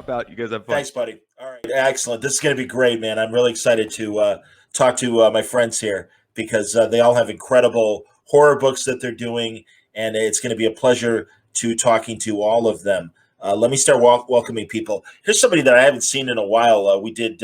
pop out. You guys have fun. Thanks, buddy. All right, excellent. This is going to be great, man. I'm really excited to talk to my friends here because they all have incredible horror books that they're doing, and it's going to be a pleasure to talking to all of them. Let me start welcoming people. Here's somebody that I haven't seen in a while. We did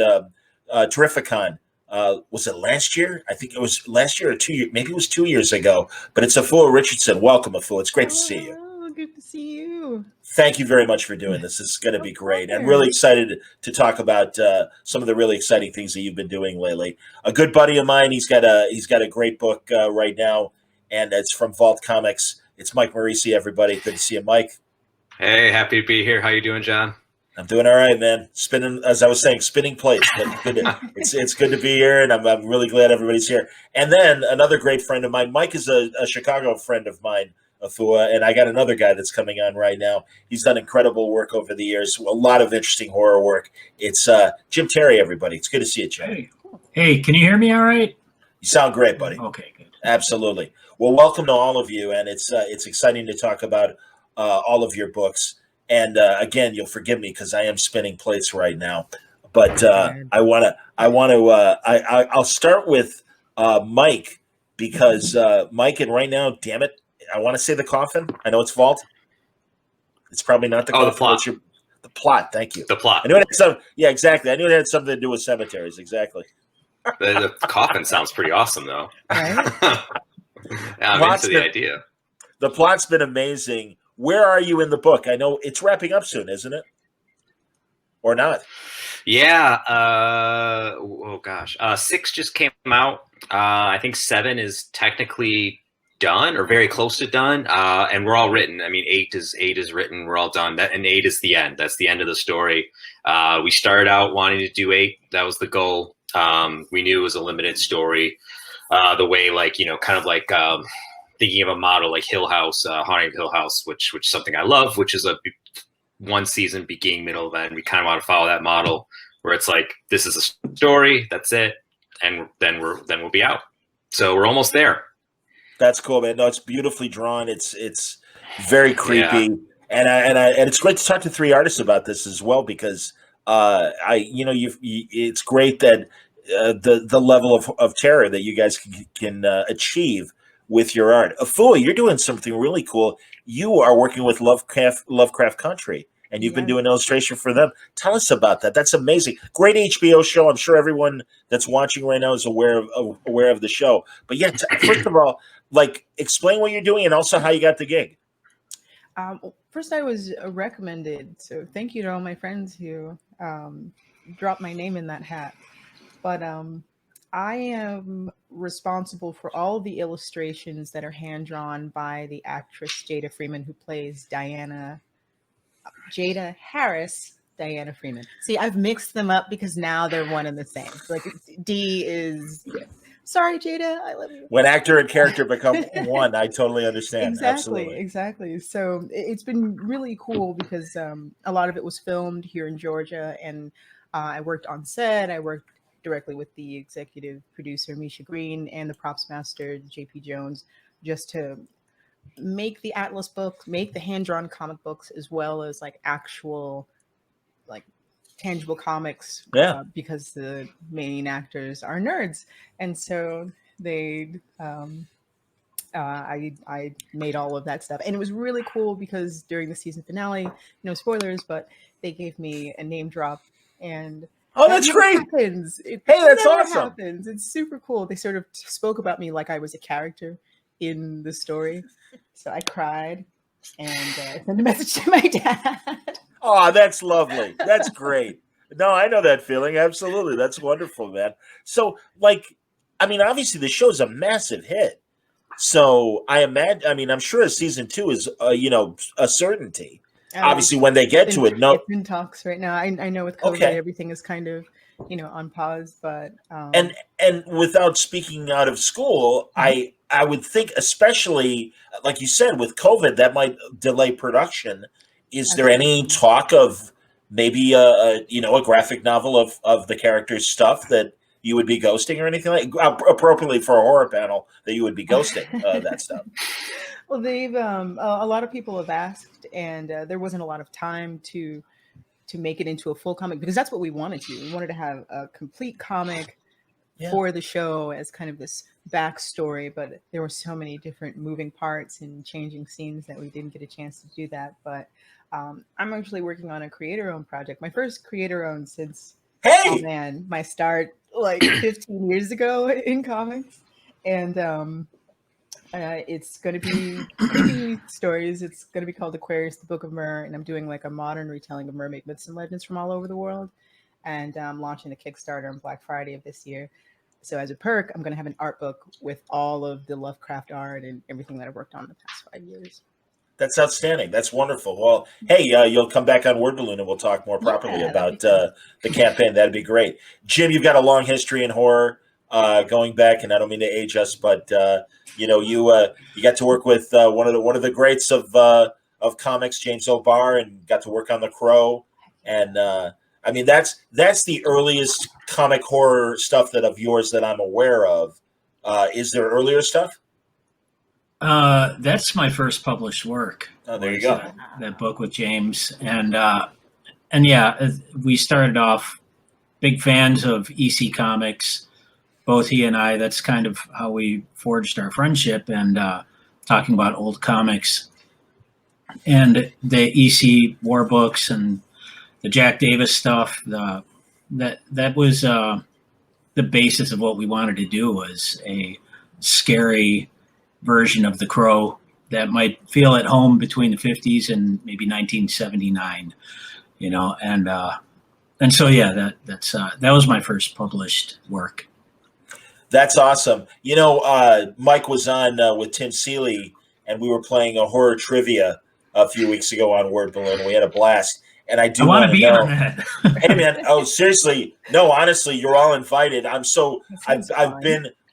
Terrificon. Was it last year? I think it was last year or 2 years. Maybe it was 2 years ago. But it's Afua Richardson. Welcome, Afua. It's great to see you. Oh, good to see you. Thank you very much for doing this. This is going to be great. I'm really excited to talk about some of the really exciting things that you've been doing lately. A good buddy of mine, he's got a great book right now, and it's from Vault Comics. It's Mike Moreci, everybody. Good to see you, Mike. Hey, happy to be here. How you doing, John? I'm doing all right, man. Spinning, as I was saying, spinning plates. But it's good to be here, and I'm really glad everybody's here. And then another great friend of mine, Mike is a Chicago friend of mine, Afua, and I got another guy that's coming on right now. He's done incredible work over the years, a lot of interesting horror work. It's Jim Terry, everybody. It's good to see you, Jim. Hey, can you hear me all right? You sound great, buddy. Okay, good. Absolutely. Well, welcome to all of you, and it's exciting to talk about all of your books. And again, you'll forgive me because I am spinning plates right now. But I'll start with Mike because Mike, and right now, damn it, I want to say the coffin. I know it's Vault. It's probably not the coffin. The plot. The plot. Thank you. The plot. I knew it had some. Yeah, exactly. I knew it had something to do with cemeteries. Exactly. The coffin sounds pretty awesome, though. Right? I'm into the idea. The plot's been amazing. Where are you in the book? I know it's wrapping up soon, isn't it? Or not? Yeah. Oh gosh. 6 just came out. I think 7 is technically done or very close to done. And we're all written. I mean, 8 is written. We're all done. And 8 is the end. That's the end of the story. We started out wanting to do 8. That was the goal. We knew it was a limited story. The way, kind of like thinking of a model like Hill House, Haunting of Hill House, which is something I love, which is a one season, beginning, middle, end. We kind of want to follow that model where it's like, this is a story, that's it, and then we'll be out. So we're almost there. That's cool, man. No, it's beautifully drawn. It's very creepy, Yeah. and it's great to talk to 3 artists about this as well because it's great that the level of terror that you guys can achieve with your art. Afua, you're doing something really cool. You are working with Lovecraft Country, and you've been doing illustration for them. Tell us about that. That's amazing. Great HBO show. I'm sure everyone that's watching right now is aware of the show. But yeah, first of all, explain what you're doing and also how you got the gig. First, I was recommended, so thank you to all my friends who dropped my name in that hat. But I am responsible for all the illustrations that are hand-drawn by the actress Jada Freeman, who plays Jada Harris, Diana Freeman. See, I've mixed them up because now they're one and the same. Like D is... Sorry, Jada, I love you. When actor and character become one, I totally understand. Exactly. So it's been really cool because a lot of it was filmed here in Georgia, and I worked on set. I worked directly with the executive producer, Misha Green, and the props master, JP Jones, just to make the Atlas book, make the hand-drawn comic books, as well as actual tangible comics, because the main actors are nerds. And so they I made all of that stuff, and it was really cool because during the season finale, no spoilers, but they gave me a name drop, and that's great. Happens. That's awesome. Happens. It's super cool. They sort of spoke about me like I was a character in the story, so I cried and I sent a message to my dad. Oh, that's lovely. That's great. No, I know that feeling. Absolutely. That's wonderful, man. So, obviously the show's a massive hit. So I imagine, I'm sure season 2 is, a certainty. Obviously, when they get to it, it's in talks right now. I know with COVID, everything is kind of, on pause, but and without speaking out of school, I would think, especially like you said, with COVID, that might delay production. Is there any talk of maybe a graphic novel of the character's stuff that you would be ghosting or anything appropriately for a horror panel that you would be ghosting that stuff? Well, they've a lot of people have asked, and there wasn't a lot of time to to make it into a full comic, because that's what we wanted to. We wanted to have a complete comic Yeah. for the show as kind of this backstory, but there were so many different moving parts and changing scenes that we didn't get a chance to do that. But I'm actually working on a creator-owned project, my first creator-owned since, oh Hey, man, my start like 15 years ago in comics. And it's going to be creepy stories. It's going to be called Aquarius, the Book of Mer, and I'm doing like a modern retelling of mermaid myths and legends from all over the world. And I'm launching a Kickstarter on Black Friday of this year. So as a perk, I'm going to have an art book with all of the Lovecraft art and everything that I've worked on the past 5 years. that's outstanding. That's wonderful. Well, hey, you'll come back on Wordballoon and we'll talk more properly Yeah, about that'd the campaign. That'd be great. Jim, you've got a long history in horror going back, and I don't mean to age us, but you know, you got to work with one of the greats of comics, James O'Barr, and got to work on The Crow. And I mean, that's the earliest comic horror stuff that of yours that I'm aware of. Is there earlier stuff? That's my first published work. Oh, there you was, go. That book with James, and yeah, we started off big fans of EC Comics, both he and I. That's kind of how we forged our friendship, and talking about old comics and the EC war books and the Jack Davis stuff. That was the basis of what we wanted to do, was a scary version of The Crow that might feel at home between the 50s and maybe 1979, you know, and so yeah, that was my first published work. That's awesome. You know, Mike was on with Tim Seeley, and we were playing a horror trivia a few weeks ago on Wordballoon, and we had a blast. And I do want want to be know, on that. hey man, oh seriously, no, honestly, you're all invited.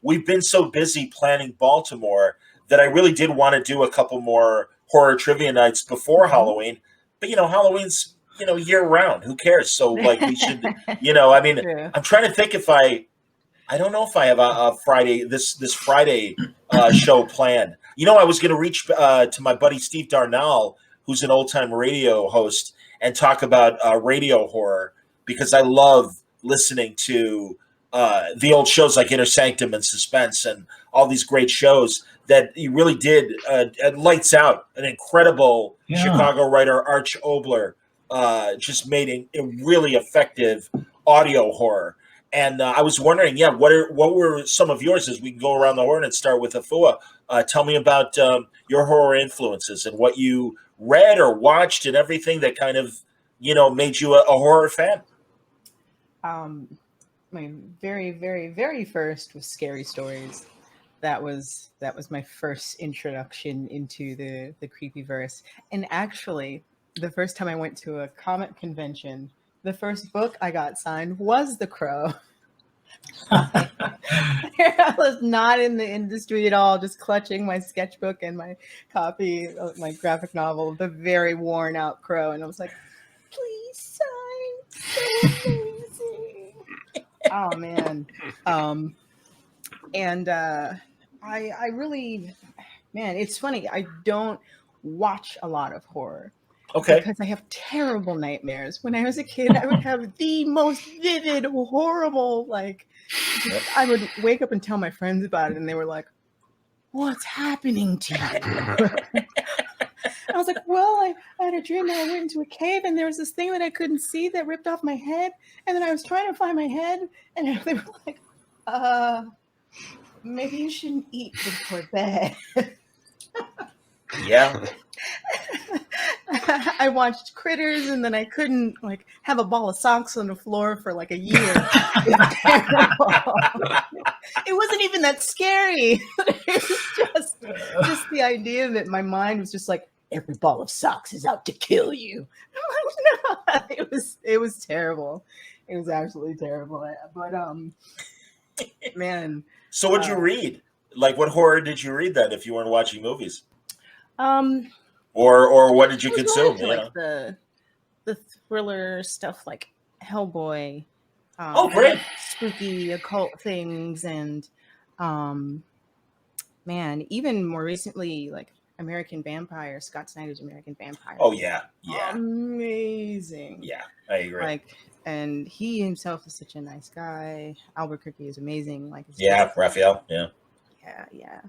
We've been so busy planning Baltimore that I really did want to do a couple more horror trivia nights before Halloween. But you know, Halloween's year round. Who cares? So like we should, I mean, Yeah. I'm trying to think if I don't know if I have a Friday this Friday show planned. You know, I was going to reach to my buddy Steve Darnall, who's an old time radio host, and talk about radio horror, because I love listening to the old shows like Inner Sanctum and Suspense and all these great shows that he really did. Lights Out, an incredible Chicago writer, Arch Obler, just made a really effective audio horror. And I was wondering, what were some of yours? As we can go around the horn and start with Afua. Tell me about your horror influences and what you read or watched and everything that kind of, made you a horror fan. My very, very, very first was Scary Stories. That was my first introduction into the creepyverse. And actually, the first time I went to a comic convention, the first book I got signed was The Crow. I was not in the industry at all, just clutching my sketchbook and my copy of my graphic novel, The Very Worn Out Crow. And I was like, please sign. So amazing. Oh, man. I really, man, it's funny. I don't watch a lot of horror. Okay. Because I have terrible nightmares. When I was a kid, I would have the most vivid, horrible, I would wake up and tell my friends about it, and they were like, what's happening to you? I was like, well, I had a dream that I went into a cave, and there was this thing that I couldn't see that ripped off my head, and then I was trying to find my head, and they were like, maybe you shouldn't eat before bed. Yeah. I watched Critters, and then I couldn't have a ball of socks on the floor for a year. It wasn't even that scary. It was just the idea that my mind was just like, every ball of socks is out to kill you. I'm like, no, it was terrible. It was absolutely terrible. But man. So what'd you read? What horror did you read then if you weren't watching movies? Or what did you consume? The thriller stuff like Hellboy. Great. Spooky occult things, and man, even more recently, American Vampire, Scott Snyder's American Vampire. Oh yeah, yeah, Amazing. yeah. I agree. Like, and he himself is such a nice guy. Albuquerque is amazing. Like, it's Yeah, just, Raphael. Yeah. yeah.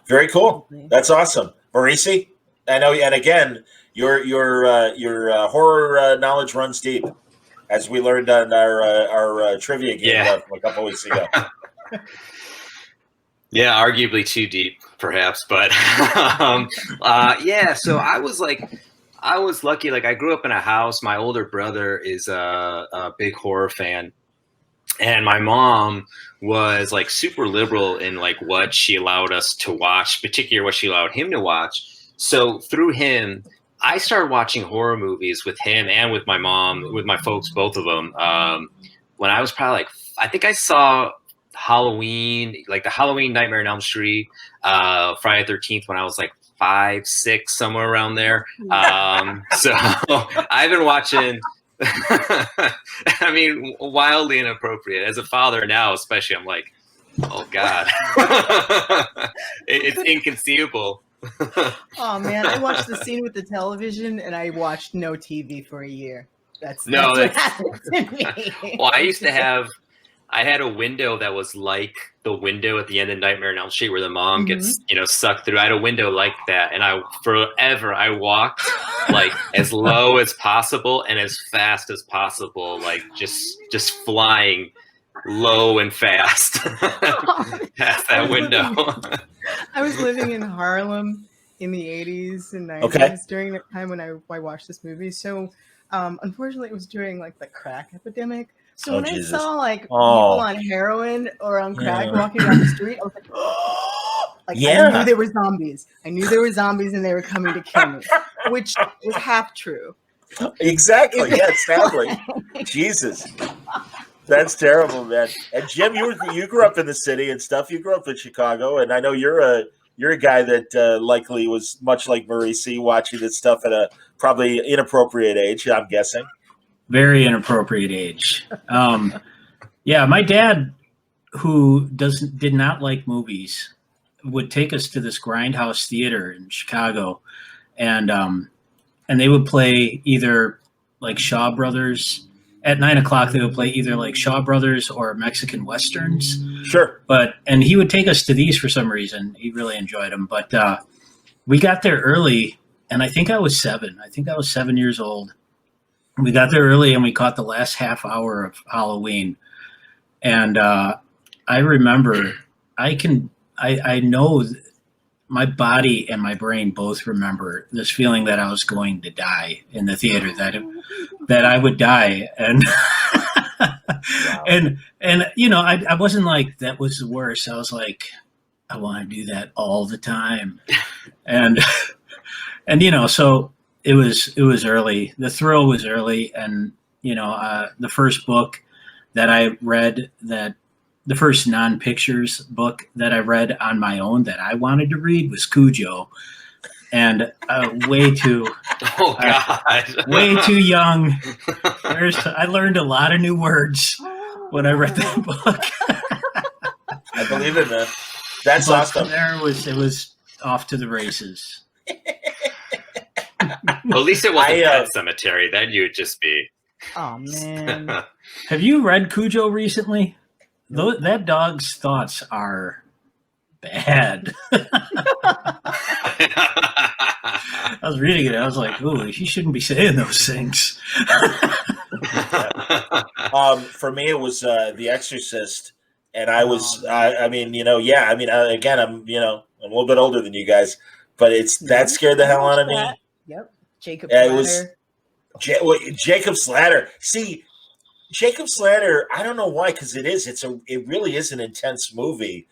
Very cool. Absolutely. That's awesome, Moreci. I know, and again, your horror knowledge runs deep, as we learned on our trivia game from a couple weeks ago. Yeah, arguably too deep, perhaps, but yeah. So I was lucky. Like, I grew up in a house. My older brother is a big horror fan, and my mom was like super liberal in like what she allowed us to watch, particularly what she allowed him to watch. So through him, I started watching horror movies with him and with my mom, with my folks, both of them. When I was probably like, I think I saw Halloween, like the Halloween Nightmare on Elm Street, Friday the 13th when I was like 5, 6, somewhere around there. So I've been watching. I mean, wildly inappropriate. As a father now, especially, I'm like, oh God, it's inconceivable. Oh man, I watched the scene with the television, and I watched no TV for a year. That's No, what happened to me. Well, I had a window that was like the window at the end of Nightmare on Elm Street where the mom gets, sucked through. I had a window like that, and I walked like as low as possible and as fast as possible, like just flying low and fast past that window. I was living in Harlem in the 80s and 90s during that time when I watched this movie. So unfortunately, it was during like the crack epidemic. So when Jesus. I saw like people on heroin or on crack walking down the street, I was like, oh! Like, I knew there were zombies. I knew there were zombies and they were coming to kill me, which was half true. Exactly. Yeah, sadly. Jesus. That's terrible, man. And Jim, you grew up in the city and stuff. You grew up in Chicago, and I know you're a guy that likely was much like Moreci, watching this stuff at a probably inappropriate age, I'm guessing. Very inappropriate age. Yeah, my dad, who did not like movies, would take us to this grindhouse theater in Chicago, and they would play either like Shaw Brothers. At 9 o'clock, they would play either like Shaw Brothers or Mexican Westerns. Sure. And he would take us to these for some reason. He really enjoyed them. But we got there early, and I think I was 7. I think I was 7 years old. We got there early, and we caught the last half hour of Halloween. And I remember, I know my body and my brain both remember this feeling that I was going to die in the theater, that I would die. And Wow. and I wasn't like, that was the worst. I was like, I want to do that all the time. And so it was early. The thrill was early. And the first book that I read, the first non-pictures book that I read on my own that I wanted to read was Cujo, and way too young. I learned a lot of new words when I read that book. I believe it, man. That's awesome. It was off to the races. Well, at least it wasn't Pet Cemetery. Then you would just be. Oh man. Have you read Cujo recently? That dog's thoughts are bad. I was reading it. I was like, "Ooh, he shouldn't be saying those things." For me, it was The Exorcist, and I was. Again, I'm a little bit older than you guys, but that scared the hell out of me. Yep, Jacob Slatter. Slatter. Jacob Slatter. See. Jacob Slatter, I don't know why, because it really is an intense movie,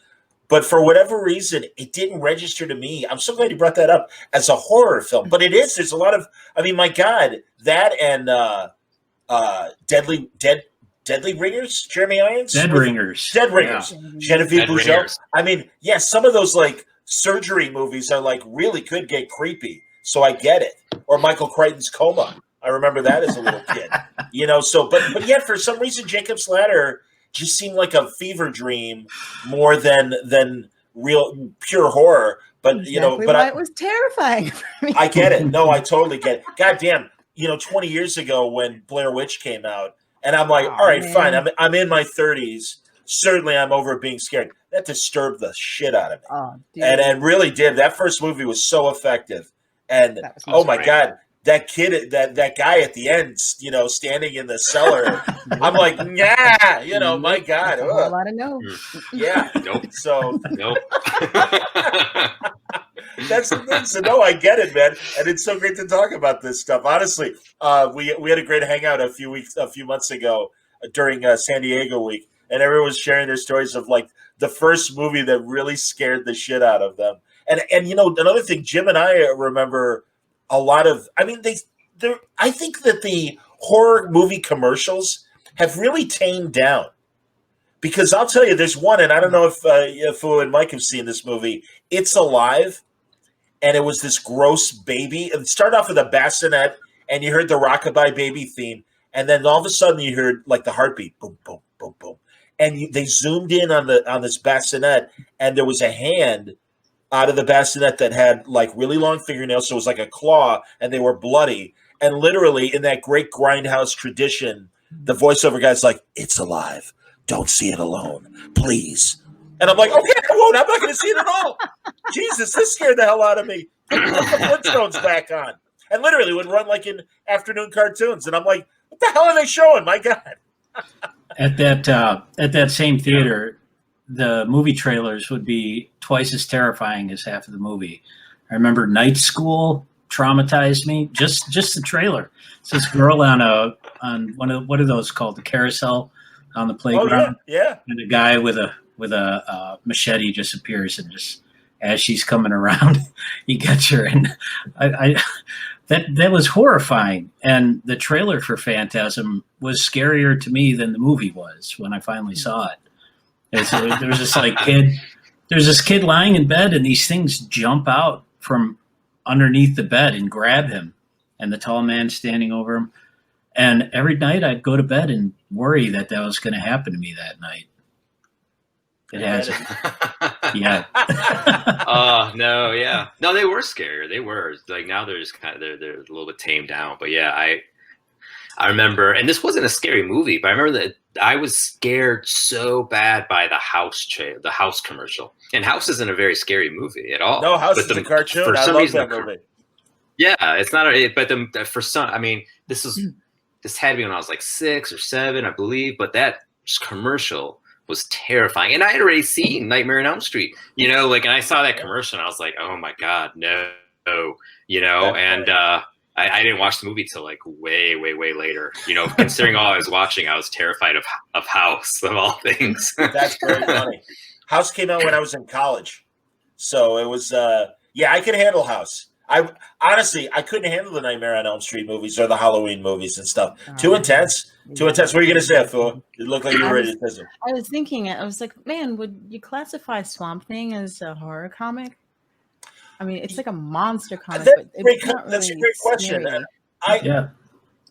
but for whatever reason, it didn't register to me. I'm so glad you brought that up as a horror film, but it is. There's a lot of, my God, that and Deadly Ringers, Jeremy Irons, Dead Ringers, Genevieve Bujold. Some of those like surgery movies are like really could get creepy, so I get it. Or Michael Crichton's Coma. I remember that as a little kid, but yet for some reason, Jacob Slatter just seemed like a fever dream more than real pure horror. But Exactly but why it was terrifying for me. I get it. No, I totally get it. God damn, 20 years ago when Blair Witch came out, and I'm like, all right, fine. I'm in my 30s. Certainly, I'm over being scared. That disturbed the shit out of me, and really did. That first movie was so effective, and oh my God, that kid, that guy at the end, standing in the cellar. I'm like, yeah, my God, a whole lot of no. Yeah, Nope. So nope. That's the thing. So no, I get it, man, and it's so great to talk about this stuff. Honestly, we had a great hangout a few months ago during San Diego week, and everyone was sharing their stories of like the first movie that really scared the shit out of them. And another thing, Jim and I remember a lot of. I mean, I think that the horror movie commercials have really tamed down. Because I'll tell you, there's one, and I don't know if Afua and Mike have seen this movie. It's Alive, and it was this gross baby. It started off with a bassinet, and you heard the Rockabye Baby theme, and then all of a sudden you heard like the heartbeat, boom, boom, boom, boom, and they zoomed in on this bassinet, and there was a hand out of the bassinet that had like really long fingernails, so it was like a claw, and they were bloody. And literally, in that great grindhouse tradition, the voiceover guy's like, "It's alive. Don't see it alone, please." And I'm like, okay, I won't. I'm not going to see it at all. Jesus, this scared the hell out of me. Put the Flintstones back on. And literally would run like in afternoon cartoons. And I'm like, what the hell are they showing? My God. At that same theater, the movie trailers would be twice as terrifying as half of the movie. I remember Night School traumatized me. Just the trailer. It's this girl on one of what are those called? The carousel on the playground. Oh, yeah. And a guy with a machete just appears, and just as she's coming around, he gets her. And that was horrifying. And the trailer for Phantasm was scarier to me than the movie was when I finally saw it. There was this there's this kid lying in bed, and these things jump out from underneath the bed and grab him, and the tall man standing over him. And every night I'd go to bed and worry that was going to happen to me that night. It hasn't. Yeah. Oh no, yeah. No, they were scarier. They were like now they're just they're a little bit tamed down. But yeah, I remember, and this wasn't a scary movie, but I remember that I was scared so bad by the House commercial. And House isn't a very scary movie at all. No, House is a cartoon. For I some love reason, that movie. Yeah, it's not. For some, I mean, this had to be when I was like 6 or 7, I believe. But that commercial was terrifying, and I had already seen Nightmare on Elm Street. And I saw that commercial, and I was like, oh my God, no. I didn't watch the movie till like way, way, way later. Considering all I was watching, I was terrified of House of all things. That's very funny. House came out when I was in college, so it was. I could handle House. I couldn't handle the Nightmare on Elm Street movies or the Halloween movies and stuff. Too intense. Too intense. What are you gonna say, Afua? You look like you were ready to say. I was thinking. I was like, man, would you classify Swamp Thing as a horror comic? I mean, it's like a monster comic. That's a great question.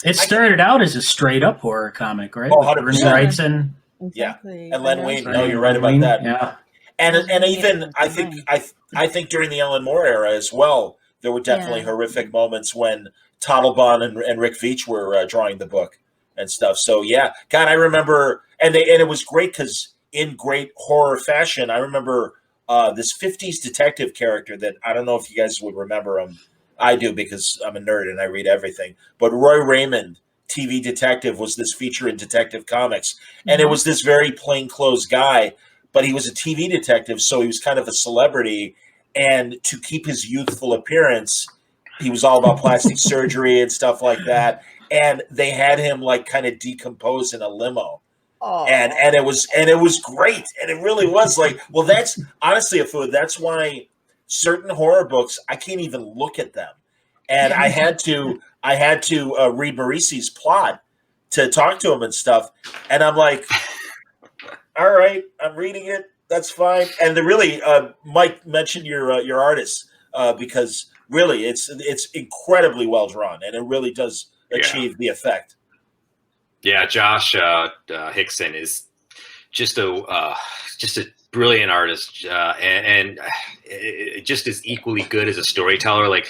It started out as a straight up horror comic, right? Oh, 100%. Richardson. Exactly. Yeah, and Len Wein. No, you're right about that. Yeah, and even I think during the Alan Moore era as well, there were definitely horrific moments when Tottlebon and Rick Veitch were drawing the book and stuff. So yeah, God, I remember, and it was great because in great horror fashion, I remember this 50s detective character that I don't know if you guys would remember him. I do because I'm a nerd and I read everything. But Roy Raymond, TV Detective, was this feature in Detective Comics, and it was this very plainclothes guy, but he was a TV detective, so he was kind of a celebrity. And to keep his youthful appearance, he was all about plastic surgery and stuff like that. And they had him like kind of decompose in a limo. Oh. And it was great. And it really was like, well, that's honestly that's why certain horror books, I can't even look at them. And I had to read Moreci's plot to talk to him and stuff. And I'm like, all right, I'm reading it. That's fine. And Mike mentioned your artist because really it's incredibly well drawn, and it really does achieve the effect. Yeah, Josh Hickson is just a brilliant artist, and just as equally good as a storyteller. Like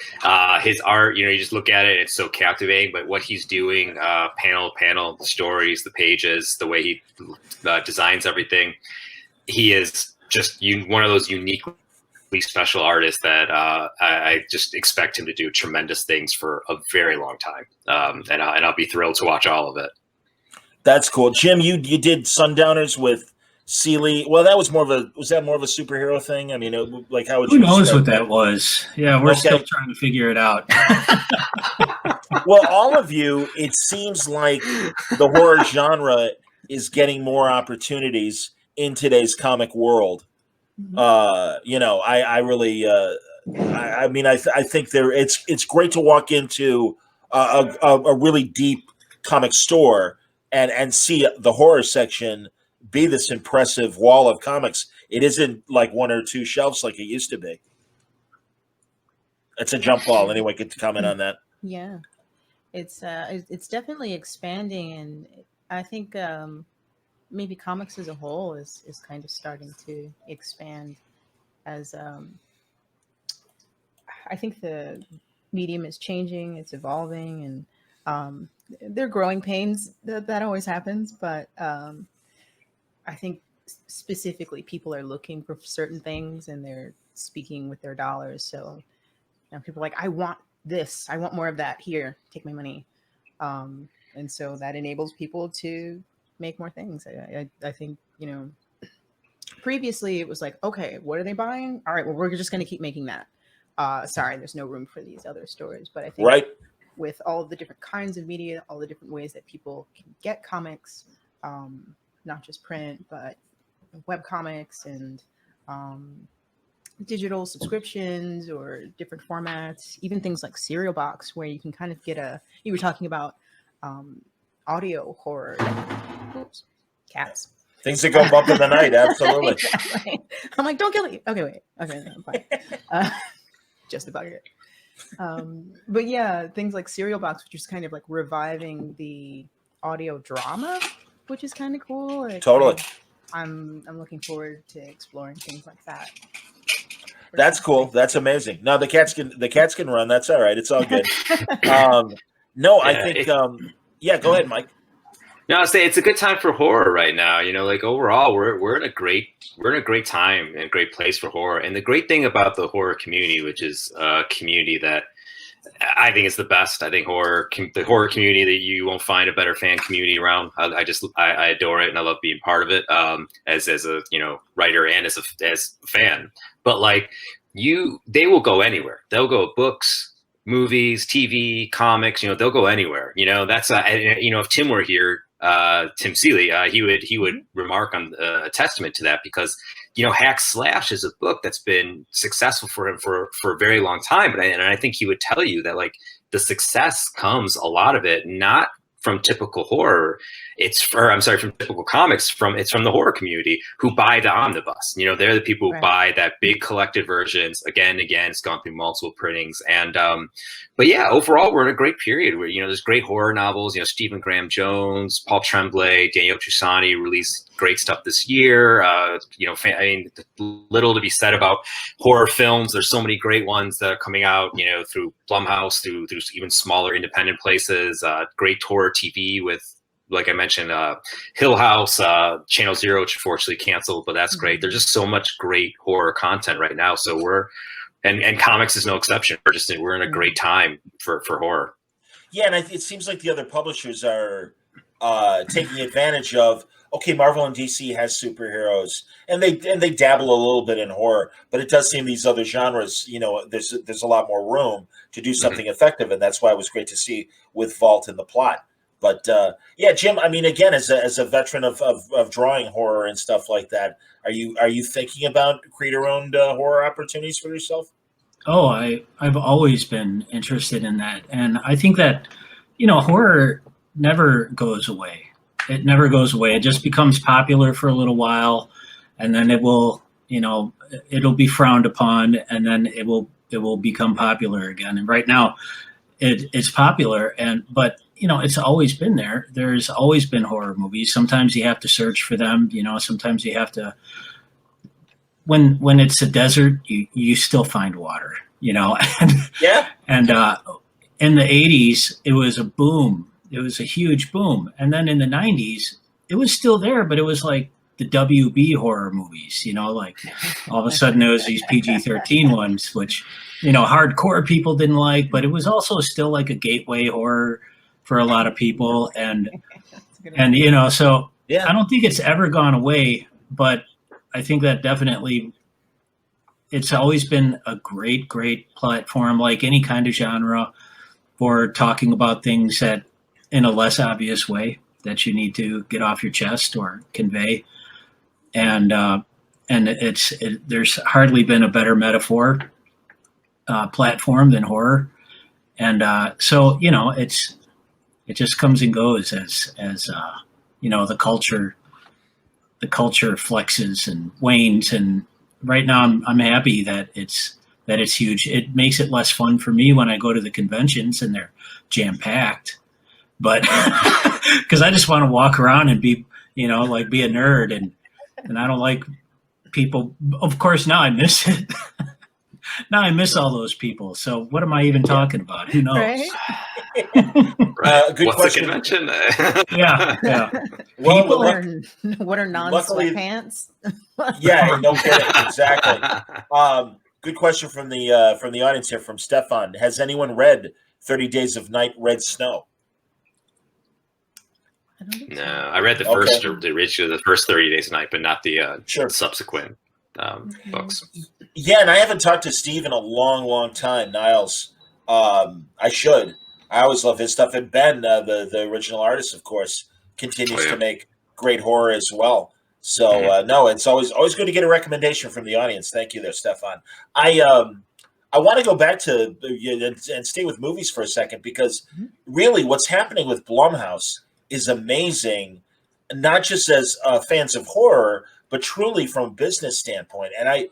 his art, you just look at it, it's so captivating. But what he's doing, panel to panel, the stories, the pages, the way he designs everything, he is just one of those uniquely special artists that I just expect him to do tremendous things for a very long time. And I'll be thrilled to watch all of it. That's cool. Jim, you did Sundowners with Seeley. Well, that was more of a superhero thing? I mean, like how would who knows what that was? Yeah, we're still trying to figure it out. Well, all of you, it seems like the horror genre is getting more opportunities in today's comic world. I really, I think it's great to walk into a really deep comic store and see the horror section be this impressive wall of comics. It isn't like one or two shelves like it used to be. It's a jump ball. Anyone could comment on that? Yeah, it's definitely expanding, and I think maybe comics as a whole is kind of starting to expand as I think the medium is changing, it's evolving, and there are growing pains. That always happens, but I think specifically people are looking for certain things and they're speaking with their dollars. So people are like, I want this, I want more of that, here, take my money. And so that enables people to make more things. I think, previously it was like, okay, what are they buying? All right, well, we're just going to keep making that. Sorry, there's no room for these other stories. But I think with all of the different kinds of media, all the different ways that people can get comics, not just print, but web comics and digital subscriptions or different formats, even things like Serial Box, where you can kind of get you were talking about audio horror. Oops, cats. Things that go bump in the night, absolutely. Exactly. I'm like, don't kill it. Okay, wait. Okay, I'm fine. Just about it. But yeah, things like Serial Box, which is kind of like reviving the audio drama, which is kind of cool. Totally. I'm looking forward to exploring things like that. That's cool. That's amazing. No, the cats can run. That's all right. It's all good. I think. Go ahead, Mike. No, I'll say it's a good time for horror right now. Like overall, we're in a great time and a great place for horror. And the great thing about the horror community, which is a community that I think is the best. I think the horror community, that you won't find a better fan community around. I adore it and I love being part of it. As a writer and as a fan. But like they will go anywhere. They'll go books, movies, TV, comics. They'll go anywhere. That's if Tim were here. Tim Seeley, he would remark on a testament to that, because Hack Slash is a book that's been successful for him for a very long time, and I think he would tell you that like the success comes, a lot of it, not from typical horror. From typical comics. It's from the horror community who buy the omnibus. They're the people who buy that big collected versions again and again. It's gone through multiple printings, and but yeah, overall we're in a great period where there's great horror novels. Stephen Graham Jones, Paul Tremblay, Daniel Trusani released great stuff this year. Little to be said about horror films. There's so many great ones that are coming out. Through Blumhouse, through even smaller independent places. Great horror TV with, like I mentioned, Hill House, Channel Zero, which unfortunately canceled, but that's great. There's just so much great horror content right now. So and comics is no exception. We're in a great time for horror. Yeah, and it seems like the other publishers are taking advantage of. Okay, Marvel and DC has superheroes, and they dabble a little bit in horror, but it does seem these other genres, there's a lot more room to do something effective, and that's why it was great to see with Vault and the Plot. But Jim, I mean, again, as a veteran of drawing horror and stuff like that, are you thinking about creator-owned horror opportunities for yourself? Oh, I've always been interested in that, and I think that horror never goes away. It never goes away. It just becomes popular for a little while, and then it will, it'll be frowned upon, and then it will become popular again. And right now, it's popular, but it's always been there. There's always been horror movies. Sometimes you have to search for them. Sometimes you have to when it's a desert, you still find water, you know. Yeah. And in the 80s, it was a boom. It was a huge boom. And then in the 90s, it was still there, but it was like the WB horror movies, you know, like all of a sudden there was these PG-13 ones, which, you know, hardcore people didn't like, but it was also still like a gateway horror for a lot of people. And you know, so Yeah. I don't think it's ever gone away, but I think that definitely it's always been a great platform, like any kind of genre, for talking about things that in a less obvious way that you need to get off your chest or convey. And there's hardly been a better metaphor platform than horror. And so, you know, it just comes and goes as you know, the culture flexes and wanes. And right now I'm happy that it's huge. It makes it less fun for me when I go to the conventions and they're jam packed, but because I just want to walk around and be, you know, like be a nerd, and I don't like people. Of course, now I miss it. Now I miss all those people. So what am I even talking about? Who knows? Right? Good What's question. the convention? Yeah. Well, What are luckily- non-sweatpants? yeah, no kidding. Exactly. Good question from the audience here from Stefan. Has anyone read 30 Days of Night, Red Snow? I don't think No, so. I read the first 30 Days a Night, but not the Sure. subsequent books. Yeah, and I haven't talked to Steve in a long time, Niles. I should. I always love his stuff. And Ben, the original artist, of course, continues to make great horror as well. So no, it's always good to get a recommendation from the audience. Thank you there, Stefan. I want to go back to and stay with movies for a second, because really what's happening with Blumhouse is amazing, not just as fans of horror, but truly from a business standpoint. And I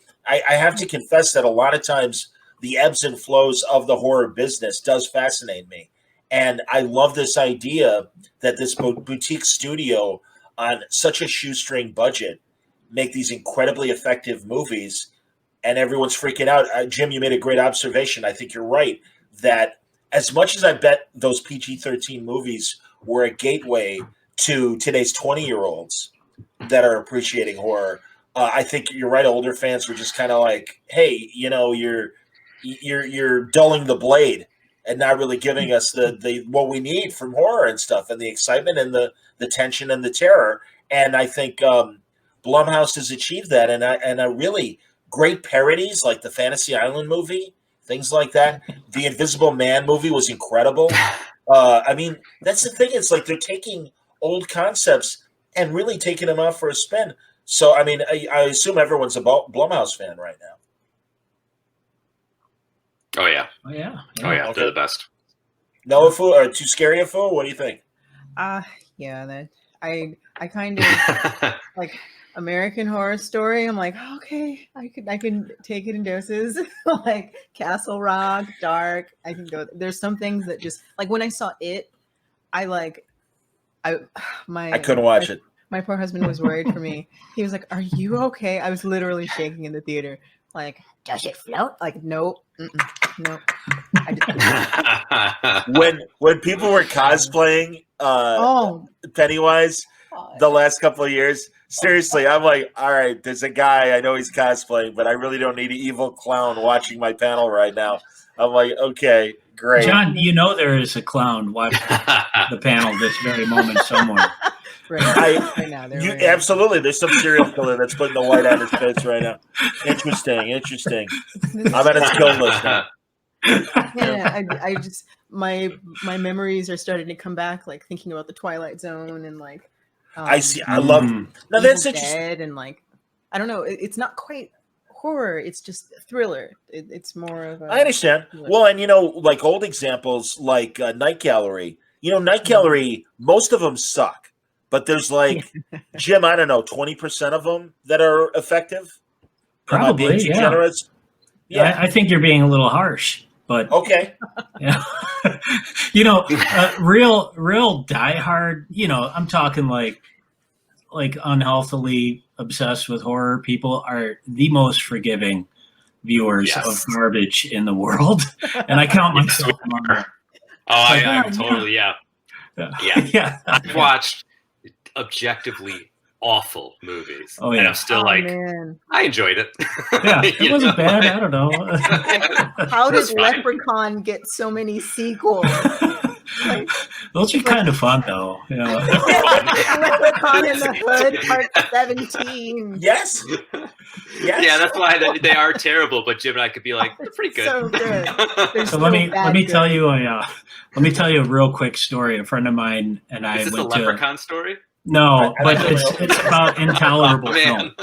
have to confess that a lot of times the ebbs and flows of the horror business does fascinate me. And I love this idea that this boutique studio on such a shoestring budget make these incredibly effective movies, and everyone's freaking out. Jim, you made a great observation. I think you're right that as much as I bet those PG-13 movies were a gateway to today's 20-year-olds that are appreciating horror, I think you're right. Older fans were just kind of like, hey, you know, you're dulling the blade and not really giving us the what we need from horror and stuff, and the excitement and the tension and the terror. And I think Blumhouse has achieved that. And I really great parodies like the Fantasy Island movie, things like that. The Invisible Man movie was incredible. I mean, that's the thing. It's like they're taking old concepts and really taking them out for a spin. So, I mean, I assume everyone's a Blumhouse fan right now. Oh yeah. Okay. They're the best. No, Afua, or too scary, Afua? What do you think? Yeah, that I kind of like American Horror Story. I'm like, okay, I can take it in doses. Like Castle Rock, Dark. I can go. There's some things that just like when I saw it, I couldn't watch it. My poor husband was worried for me. He was like, "Are you okay?" I was literally shaking in the theater. Like, does it float? Like, nope, nope. When people were cosplaying Pennywise the last couple of years, seriously, I'm like, all right, there's a guy, I know he's cosplaying, but I really don't need an evil clown watching my panel right now. I'm like, okay, great. John, you know there is a clown watching the panel this very moment somewhere. Right now, absolutely. There's some serial killer that's putting the light on his face right now. Interesting. I'm at his kill list now. Yeah, I just my memories are starting to come back, like thinking about the Twilight Zone and like I see. I love. Now that's interesting. And like, I don't know. It's not quite horror. It's just thriller. It's more of. I understand. Well, and you know, like old examples like Night Gallery. You know, Night Gallery. Most of them suck. But there's like, Jim, I don't know, 20% of them that are effective? Probably, Am I being too generous? Yeah. I think you're being a little harsh, but... Okay. Yeah. You know, real diehard, you know, I'm talking like unhealthily obsessed with horror people are the most forgiving viewers of garbage in the world, and I count myself among them. I'm totally yeah. I've watched objectively awful movies, and I'm still man. I enjoyed it. Yeah, it wasn't bad. I don't know. How did Leprechaun get so many sequels? Those are kind of fun, though. Yeah. Leprechaun in the Hood, Part 17. Yes. Yeah, that's why they are terrible. But Jim and I could be like, they're pretty good. So good. So let me tell you a real quick story. A friend of mine and I went to. Is this a Leprechaun story? No, but it's about intolerable film.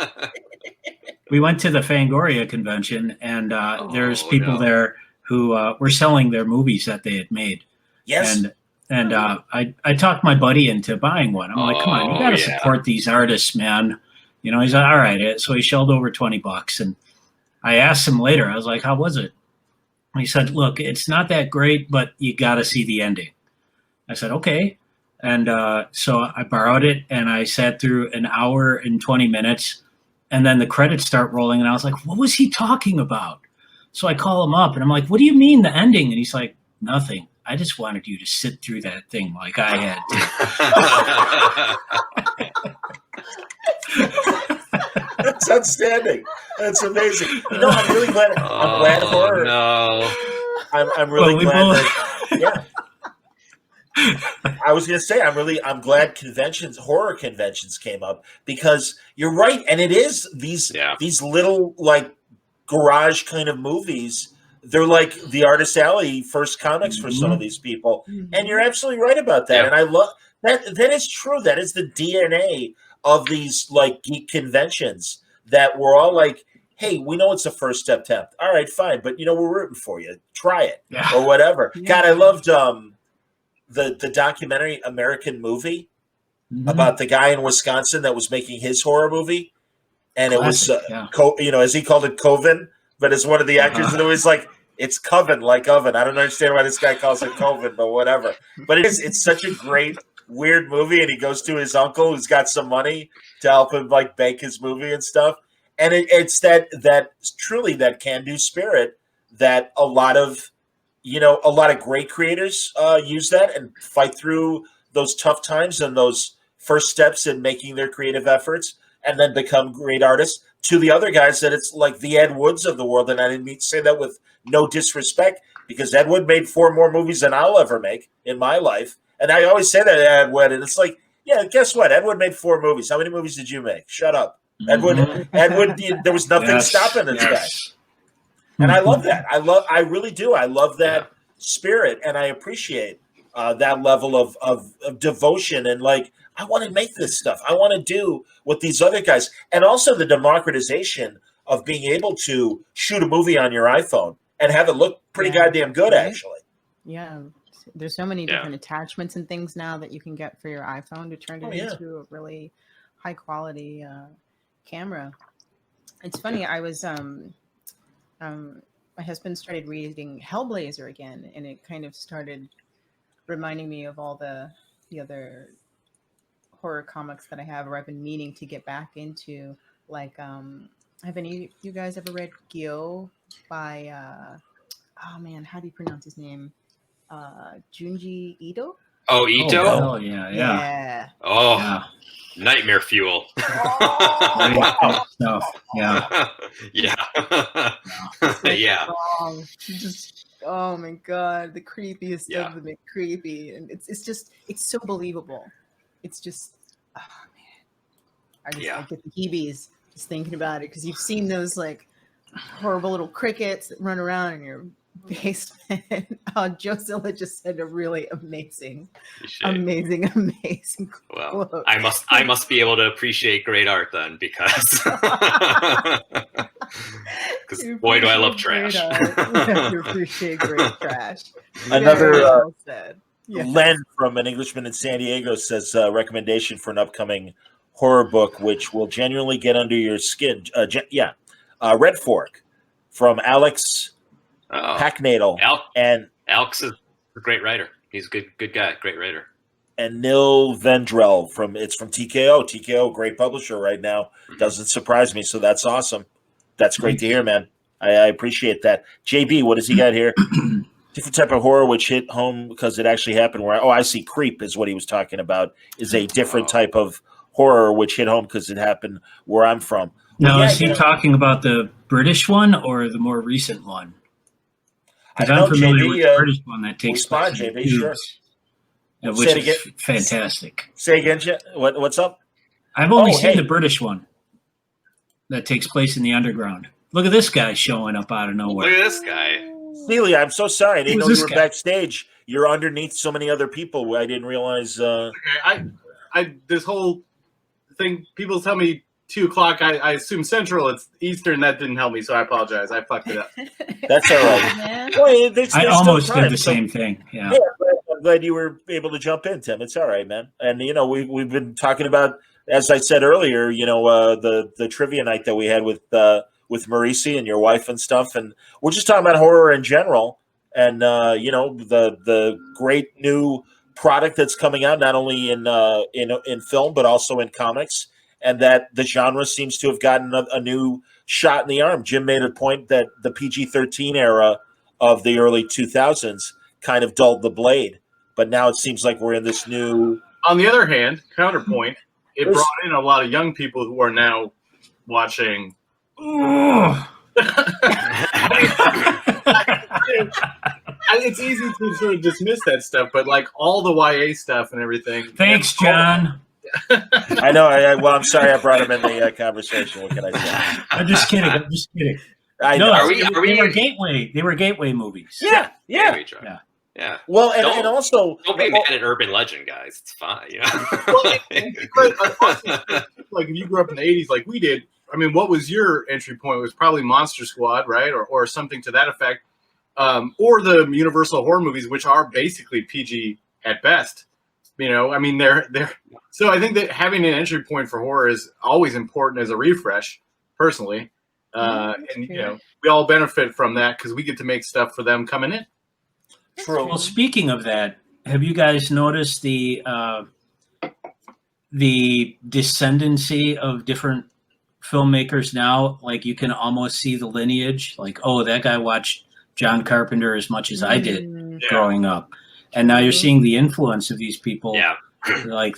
We went to the Fangoria convention, and there's people there who were selling their movies that they had made. Yes. And I talked my buddy into buying one. I'm like, come on, you got to support these artists, man. You know, he's like, all right. So he shelled over $20, and I asked him later. I was like, how was it? And he said, look, it's not that great, but you got to see the ending. I said, okay. And so I borrowed it, and I sat through an hour and 20 minutes, and then the credits start rolling, and I was like, what was he talking about? So I call him up, and I'm like, what do you mean the ending? And he's like, nothing. I just wanted you to sit through that thing like I had to. That's outstanding. That's amazing. No, I'm really glad. I'm glad horror. No. I'm really glad that. I was going to say, I'm glad horror conventions came up, because you're right. And it is these little like garage kind of movies. They're like the Artist Alley first comics for some of these people. And you're absolutely right about that. Yeah. And I love that. That is true. That is the DNA of these like geek conventions, that we're all like, hey, we know it's a first step attempt. All right, fine. But we're rooting for you. Try it or whatever. Yeah. God, I loved, the documentary American Movie about the guy in Wisconsin that was making his horror movie, and classic, it was as he called it, Coven, but as one of the actors, and it was like, it's Coven, like oven. I don't understand why this guy calls it Coven, but whatever. But it's such a great weird movie, and he goes to his uncle who's got some money to help him like bank his movie and stuff, and it's that truly that can-do spirit that a lot of great creators use that and fight through those tough times and those first steps in making their creative efforts, and then become great artists. To the other guys, that it's like the Ed Woods of the world, and I didn't mean to say that with no disrespect, because Ed Wood made 4 more movies than I'll ever make in my life. And I always say that Ed Wood, and it's like, yeah, guess what? Ed Wood made 4 movies. How many movies did you make? Shut up. Ed Wood, there was nothing stopping this guy. And I love that. I really do. I love that spirit, and I appreciate that level of devotion, and like, I want to make this stuff. I want to do what these other guys, and also the democratization of being able to shoot a movie on your iPhone and have it look pretty goddamn good, actually. Yeah. There's so many different attachments and things now that you can get for your iPhone to turn it into a really high quality camera. It's funny. I was, my husband started reading Hellblazer again, and it kind of started reminding me of all the other horror comics that I have, or I've been meaning to get back into. Like, have any of you guys ever read Gyo by, how do you pronounce his name? Junji Ito? Oh, Ito? Oh, yeah. Oh, yeah. Nightmare fuel. Wow. Yeah. Yeah. Oh my God, the creepiest of them. Creepy, and it's so believable. It's just, oh man, I get the heebies just thinking about it, because you've seen those like horrible little crickets that run around in your basement. Josilla just said a really amazing Well, quote. I must be able to appreciate great art then, because boy, do I love trash. You have to appreciate great trash. Another Len from An Englishman in San Diego says recommendation for an upcoming horror book, which will genuinely get under your skin. Red Fork from Alex Packnadle. And Alex is a great writer. He's a good guy, great writer. and Nil Vendrell from TKO. TKO, great publisher right now. Doesn't surprise me, so that's awesome. That's great to hear, man. I appreciate that. JB, what does he got here? Different type of horror which hit home because it actually happened where I see Creep is what he was talking about, is a different type of horror which hit home because it happened where I'm from. Now, is he talking about the British one or the more recent one? I Because know, I'm familiar JB, with the British one that takes place in JB, the sure. tubes, Say which it again. is fantastic. Say again, what's up? I've only seen the British one that takes place in the underground. Look at this guy showing up out of nowhere. Look at this guy. Seeley, I'm so sorry. I didn't know you were guy? backstage. You're underneath so many other people. I didn't realize. Okay, I this whole thing. People tell me 2:00. I assume Central. It's Eastern. That didn't help me, so I apologize. I fucked it up. That's all right. Well, I almost did the same thing. Yeah. I'm glad you were able to jump in, Tim. It's all right, man. And we've been talking about, as I said earlier, the trivia night that we had with Moreci and your wife and stuff, and we're just talking about horror in general, and the great new product that's coming out, not only in film but also in comics, and that the genre seems to have gotten a new shot in the arm. Jim made a point that the PG-13 era of the early 2000s kind of dulled the blade, but now it seems like we're in this new. On the other hand, counterpoint, it brought in a lot of young people who are now watching. It's easy to sort of dismiss that stuff, but like all the YA stuff and everything. Thanks, John. I know. Well, I'm sorry I brought him in the conversation. What can I say? I'm just kidding. I know. No, they were gateway. They were gateway movies. Yeah. Well, and also don't be mad at urban legend, guys. It's fine. Like if you grew up in the 80s, like we did. I mean, what was your entry point? It was probably Monster Squad, right, or something to that effect, or the Universal horror movies, which are basically PG at best. I mean, they're. So I think that having an entry point for horror is always important as a refresh, personally, and we all benefit from that because we get to make stuff for them coming in. True. Well, speaking of that, have you guys noticed the descendancy of different filmmakers now? Like you can almost see the lineage. Like, oh, that guy watched John Carpenter as much as I did growing up, and now you're seeing the influence of these people. Yeah, like